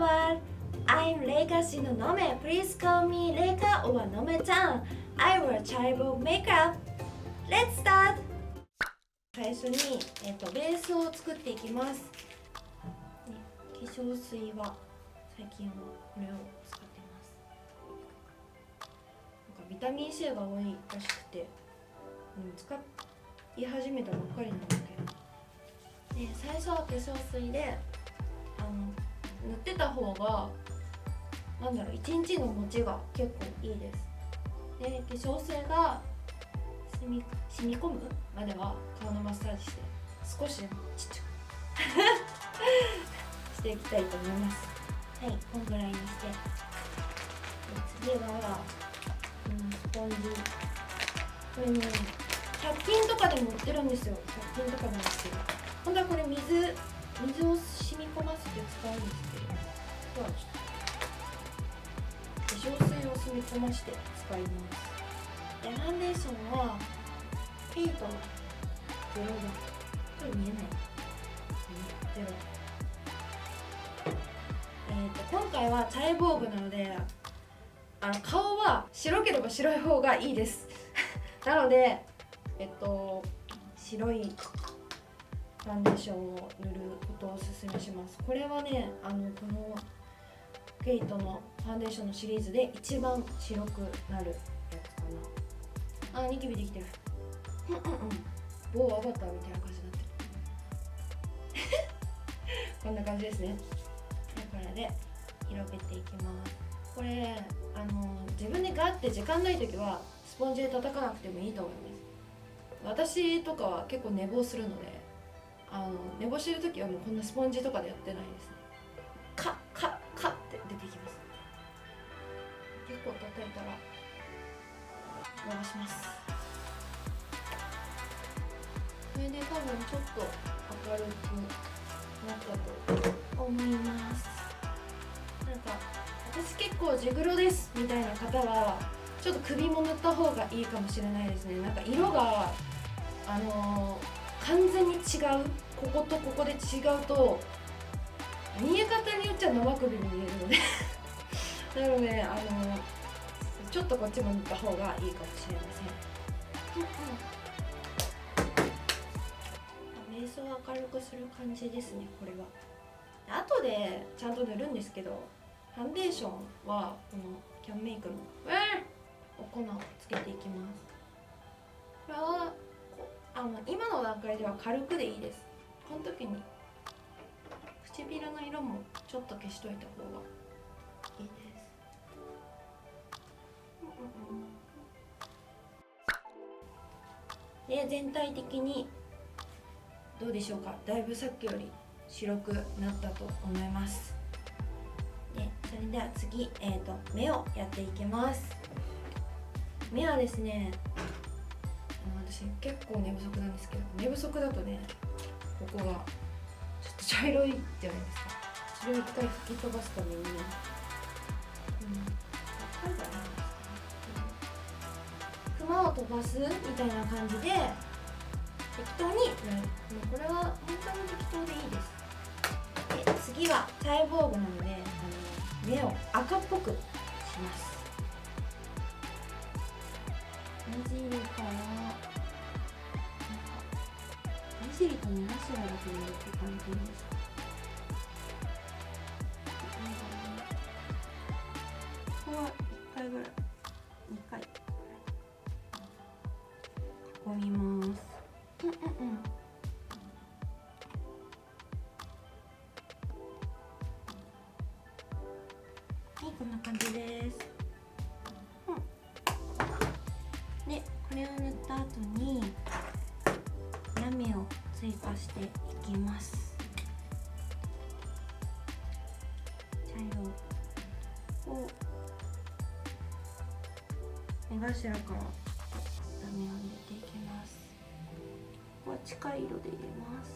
everyone, I'm Reika Shinonome. Please call me Reika or Nome-chan. I will try to makeup. Let's start! 最初に、ベースを作っていきます、ね、化粧水は最近はこれを使ってます。なんかビタミン C が多いらしくて、使い始めたばっかりなんだけど、で最初は化粧水で塗ってた方が一日の持ちが結構いいです。で化粧水が染み込むまでは顔のマッサージして少しでもちっちゃくしていきたいと思います。はい、こんぐらいにして、次はスポンジ。これね100均とかでも売ってるんですよ。100均とかでも売ってる。本当はこれ水を染み込ませて使うんですけど、今日はちょっと化粧水を染み込ませて使います。でファンデーションはケイトのゼロ度。これ見えない。ゼロ。今回はチャイボーグなので顔は白ければ白い方がいいですなので白いファンデーションを塗ることをおすすめします。これはねこのケイトのファンデーションのシリーズで一番白くなるやつかな。ニキビできてる某アバターみたいな感じになってるこんな感じですね。だからで広げていきます。これ自分でガッて時間ない時はスポンジで叩かなくてもいいと思います。私とかは結構寝坊するので寝坊してる時はもうこんなスポンジとかでやってないですね。カッカッカッって出てきます。結構叩いたら回します。それで多分ちょっと明るくなったと思います。なんか私結構ジグロですみたいな方はちょっと首も塗った方がいいかもしれないですね。なんか色が完全に違う、こことここで違うと見え方によっちゃ生首に見えるのでなのでちょっとこっちも塗った方がいいかもしれません。ベースを明るくする感じですね。これは後でちゃんと塗るんですけど、ファンデーションはこのキャンメイクのお粉をつけていきます。これは今の段階では軽くでいいです。この時に唇の色もちょっと消しといた方がいいです。で全体的にどうでしょうか。だいぶさっきより白くなったと思います。でそれでは次、目をやっていきます。目はですね私結構寝不足なんですけど、寝不足だとねここがちょっと茶色いじゃないですか。それを一回吹き飛ばすためにクマを飛ばすみたいな感じで適当にこれは本当に適当でいいです。で次はサイボーグなので目を赤っぽくします。目尻から目尻と目頭だけ塗って感じです。ここは1回ぐらい、2回囲みます。はい、こんな感じです。で、これを塗った後にラメを追加していきます。茶色を目頭からラメを入れていきます。ここは近い色で入れます。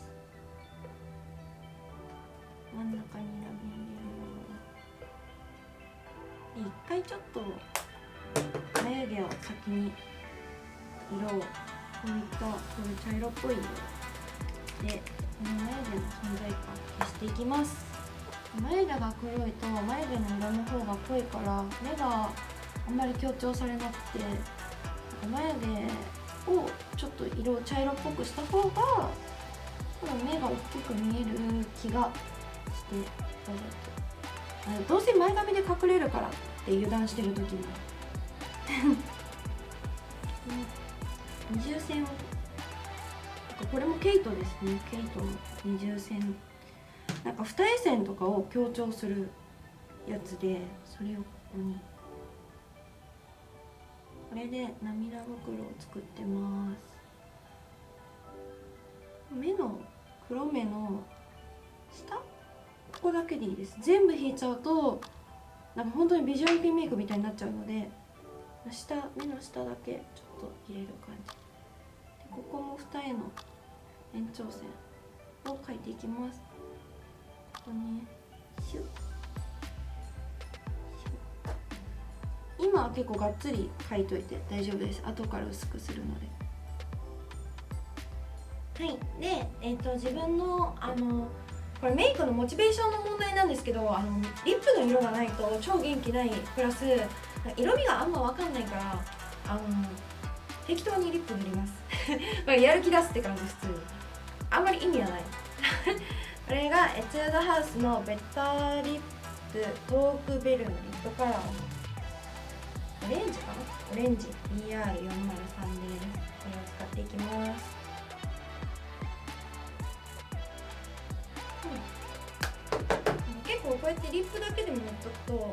真ん中にラメ入れます。一回ちょっと眉毛を先に色をこういったこれ茶色っぽい色でこの眉毛の存在感を消していきます。眉毛が黒いと眉毛の色の方が濃いから目があんまり強調されなくて、眉毛をちょっと色を茶色っぽくした方が多分目が大きく見える気がしてどうせ前髪で隠れるからって油断してる時も二重線を、これもケイトですね。ケイトの二重線、なんか二重線とかを強調するやつで、それをここにこれで涙袋を作ってます。目の黒目の下、ここだけでいいです。全部引いちゃうとなんか本当にビジュアル系メイクみたいになっちゃうので、目の下だけちょっと入れる感じで、ここも二重の延長線を描いていきます。ここにシュッ今は結構がっつり描いといて大丈夫です。後から薄くするので。はい、で、自分のこれメイクのモチベーションの問題なんですけど、リップの色がないと超元気ない、プラス色味があんま分かんないから、適当にリップ塗りますやる気出すって感じ。普通にあんまり意味はないこれがエチュードハウスのベッターリップトークベルのリップカラーのオレンジかな、オレンジ BR403 です。これを使っていきます。結構こうやってリップだけでも塗っとくと、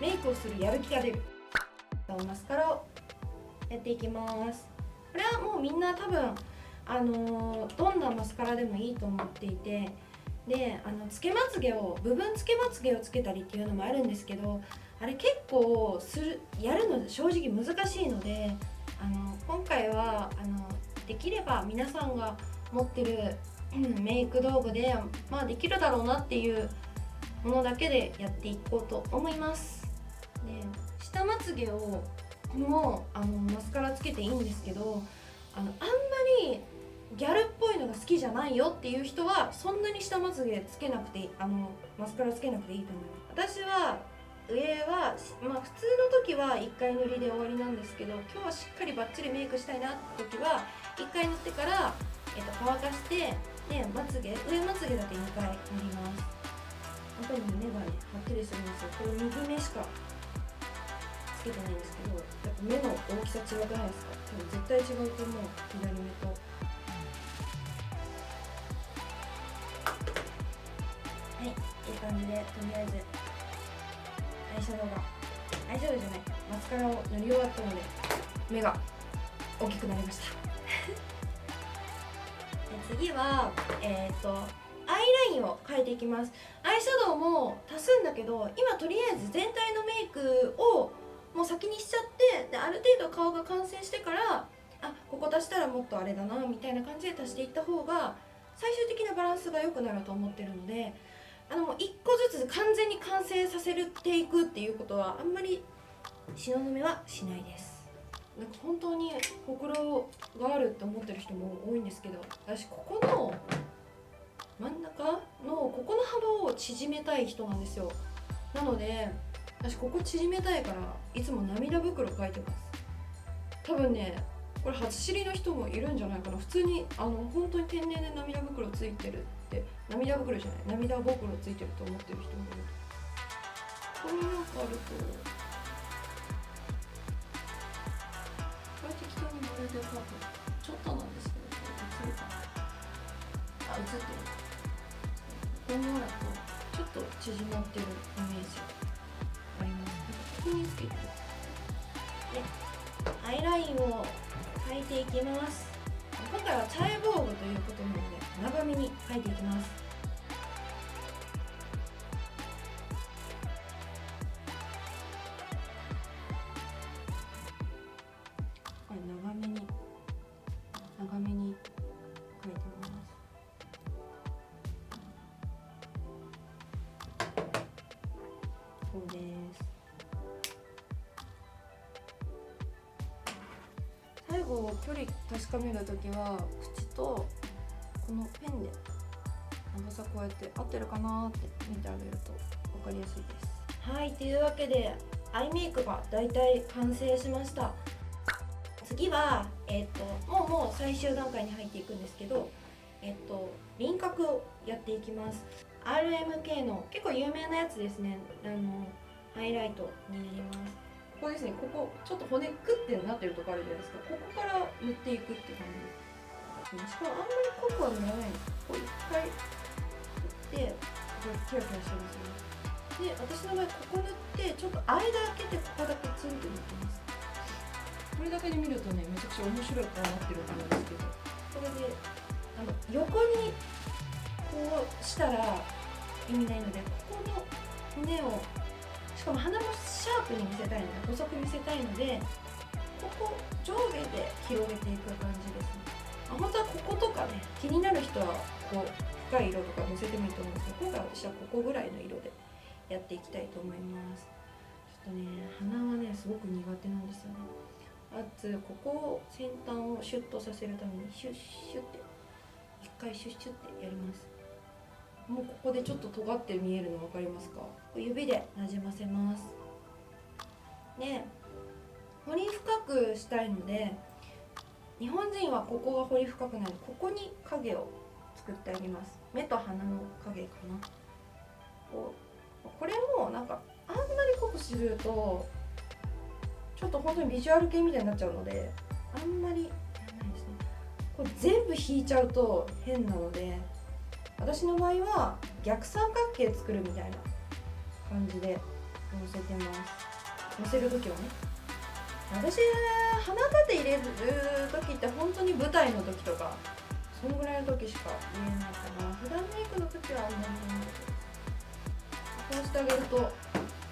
メイクをするやる気が出る。マスカラをやっていきます。これはもうみんな多分どんなマスカラでもいいと思っていて、でつけまつげを部分つけまつげをつけたりっていうのもあるんですけど、あれ結構やるの正直難しいので、今回はできれば皆さんが持ってるメイク道具で、できるだろうなっていうものだけでやっていこうと思います。で、下まつげをもマスカラつけていいんですけど、あんまりギャルっぽいのが好きじゃないよっていう人はそんなに下まつげつけなくていい、マスカラつけなくていいと思います。私は上は、普通の時は1回塗りで終わりなんですけど、今日はしっかりバッチリメイクしたいなって時は1回塗ってから、乾かして、で上まつげだけ2回塗ります。本当に目がねはっきりするんですよ。これ右目しかつけてないんですけど、やっぱ目の大きさ違くないですか？多分絶対違うと思う、左目と。はい、いい感じで、とりあえずアイシャドウじゃない、マスカラを塗り終わったので目が大きくなりました次はアイラインを描いていきます。アイシャドウも足すんだけど、今とりあえず全体のメイクをもう先にしちゃって、である程度顔が完成してから、ここ足したらもっとあれだなみたいな感じで足していった方が最終的なバランスが良くなると思ってるので、もう1個ずつ完全に完成させていくっていうことはあんまり東雲はしないです。なんか本当にほくろがあるって思ってる人も多いんですけど、私ここの真ん中のここの幅を縮めたい人なんですよ。なので私ここ縮めたいからいつも涙袋描いてます。多分ねこれ初知りの人もいるんじゃないかな。普通に本当に天然で涙袋ついてるって、涙袋じゃない涙袋ついてると思ってる人もいる。これなんかあるとこれ適当に丸で描く、ちょっとなんですけど、映るかな、映ってる。このだとちょっと縮まってるイメージあります。ここにつけてでアイラインを描いていきます。今回はチャイボーグということなので長めに描いていきます。これ長めに描いてます。そうです。最後距離確かめるときは口とこのペンで長さこうやって合ってるかなって見てあげると分かりやすいです。はい、というわけでアイメイクがだいたい完成しました。次は、もう最終段階に入っていくんですけど、輪郭をやっていきます。 RMK の結構有名なやつですね。ハイライトになります。ここですね、ここちょっと骨クッてなってるとこあるじゃないですか。ここから塗っていくって感じ。しかもあんまり濃くは塗らないんです。こう一回塗って、これキラキラしてますね。で、私の場合ここ塗ってちょっと間開けて、ここだけツンと塗ってます。これだけで見るとね、めちゃくちゃ面白い顔になってると思うんですけど、これで横にこうしたら意味ないので、ここの骨を、しかも鼻もシャープに見せたいので、細く見せたいので、ここ上下で広げていく感じですね。本当はこことかね、気になる人はこう深い色とかのせてもいいと思うんですけど、今回私はここぐらいの色でやっていきたいと思います。ちょっとね、鼻はねすごく苦手なんですよね。まずここを先端をシュッとさせるためにシュッシュッって一回シュッシュッってやります。もうここでちょっと尖って見えるの分かりますか？指でなじませます。で、彫り深くしたいので、日本人はここが彫り深くないので、ここに影を作ってあげます。目と鼻の影かな。これもなんかあんまり濃くするとちょっと本当にビジュアル系みたいになっちゃうので、あんまりやらないですね。これ全部引いちゃうと変なので、私の場合は逆三角形作るみたいな感じでのせてます。のせる時はね、私鼻立て入れる時って本当に舞台の時とかそのぐらいの時しか入れないかな。普段メイクの時はあんまり入れないけど、こうしてあげると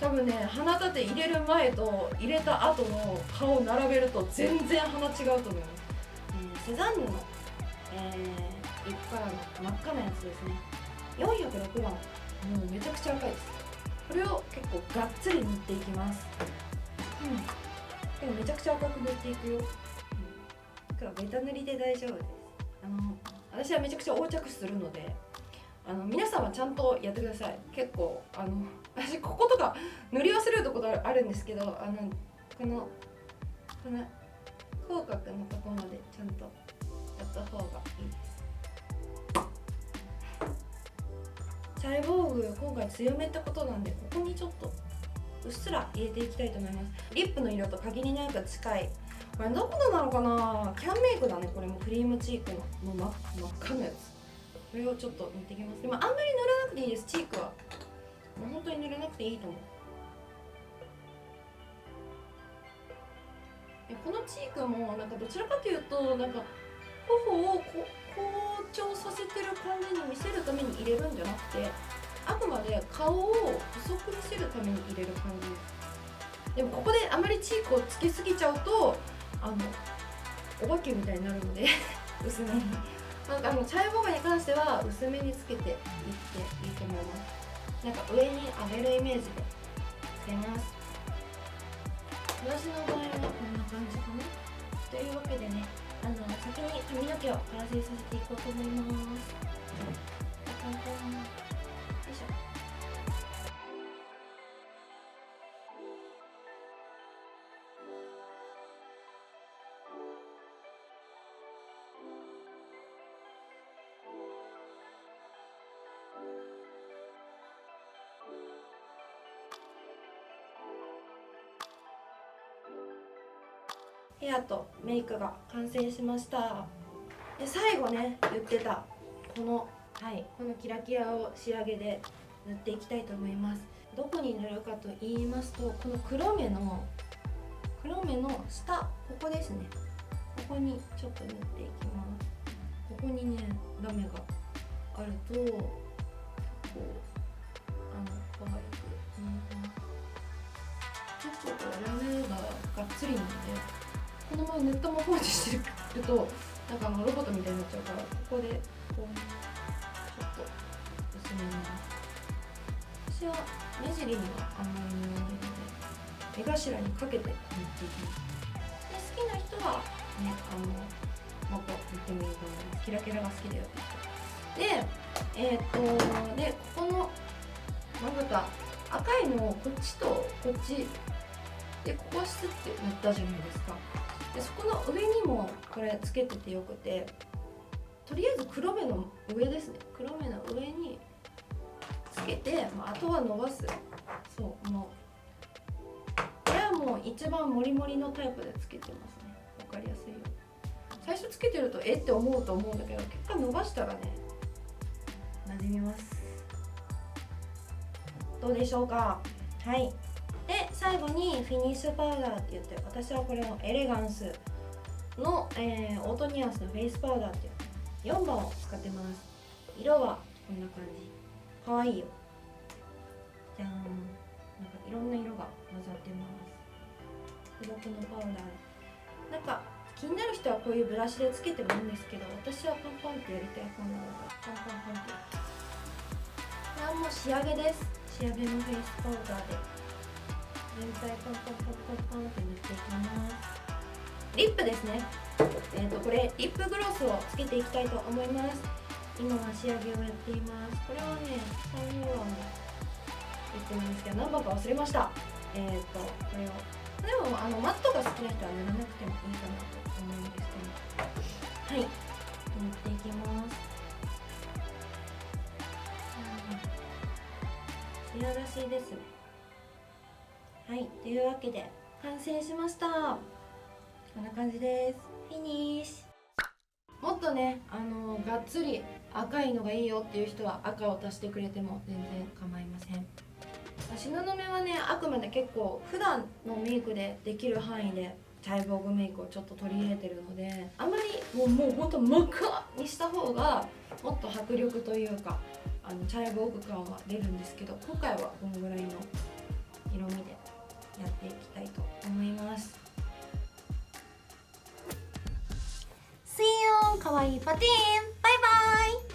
多分ね、鼻立て入れる前と入れた後の顔を並べると全然鼻違うと思います。セザンヌの、リップカラーの真っ赤なやつですね。406番、もうめちゃくちゃ赤いです。これを結構がっつり塗っていきます。でもめちゃくちゃ赤く塗っていくよ。ベタ塗りで大丈夫です。私はめちゃくちゃ横着するので、皆さんはちゃんとやってください。結構私こことか塗り忘れるところあるんですけど、この口角のところまでちゃんとやった方がいいです。チャイボーグ今回強めってことなんで、ここにちょっとうっすら入れていきたいと思います。リップの色と限りなく近い。これどこのなのかな、キャンメイクだね。これもクリームチークの真っ赤なやつ。これをちょっと塗っていきます。でもあんまり塗らなくていいです。チークはもう本当に塗らなくていいと思う。このチークもなんかどちらかというと、なんか頬を強調させてる感じに見せるために入れるんじゃなくて、あくまで顔を細く見せるために入れる感じです。でもここであまりチークをつけすぎちゃうとお化けみたいになるので薄めになんかチャイボーグに関しては薄めにつけていっていいと思います。なんか上に上げるイメージでつけます。私の場合はこんな感じかな。というわけでね、先に髪の毛を完成させていこうと思います。簡単によいしょ。ヘアとメイクが完成しました。で最後ね、言ってたこのキラキラを仕上げで塗っていきたいと思います。どこに塗るかと言いますと、この黒目の下、ここですね。ここにちょっと塗っていきます。ここにね、ラメがあると結構可愛く見えます。結構これラメががっつりなので、このまま塗ったまま放置してるとなんかロボットみたいになっちゃうから、ここでこうちょっと薄めます。私は目尻にはあんまり塗らないので、目頭にかけて塗っていきます。で好きな人はね、もっと塗ってもいいと思います。キラキラが好きだよって人。でここのなんか赤いのをこっちとこっちでここはスッて塗ったじゃないですか。でそこの上にもこれつけててよくて、とりあえず黒目の上ですね、黒目の上につけて、あとは伸ばす。そうもうこれはもう一番モリモリのタイプでつけてますね。わかりやすいよ。最初つけてるとって思うと思うんだけど、結果伸ばしたらね馴染みます。どうでしょうか。はい。で最後にフィニッシュパウダーって言って、私はこれのエレガンスの、オートニアンスのフェイスパウダーっていう4番を使ってます。色はこんな感じ。かわいいよ。じゃーん。なんかいろんな色が混ざってます。付属のパウダーで。なんか気になる人はこういうブラシでつけてもいいんですけど、私はパンパンってやりたい方なので、パンパンパンって。これはもう仕上げです。仕上げのフェイスパウダーで全体パンパンパンパンパンって塗っていきます。リップですね。これリップグロスをつけていきたいと思います。今は仕上げをやっています。これはね、サンローランのリップなんですけど、何番か忘れました。これをでもマットが好きな人は塗らなくてもいいかなと思うんですけど、はい、塗っていきます。艶出しですね。はい、というわけで完成しました。こんな感じです。フィニッシュ。もっとね、がっつり赤いのがいいよっていう人は赤を足してくれても全然構いません。東雲はね、あくまで結構普段のメイクでできる範囲でチャイボーグメイクをちょっと取り入れてるので、あまりもうほんと真っ赤にした方がもっと迫力というかチャイボーグ感は出るんですけど、今回はこのぐらいの色味でやっていきたいと思います。See you! かわいいパティーンバイバイ。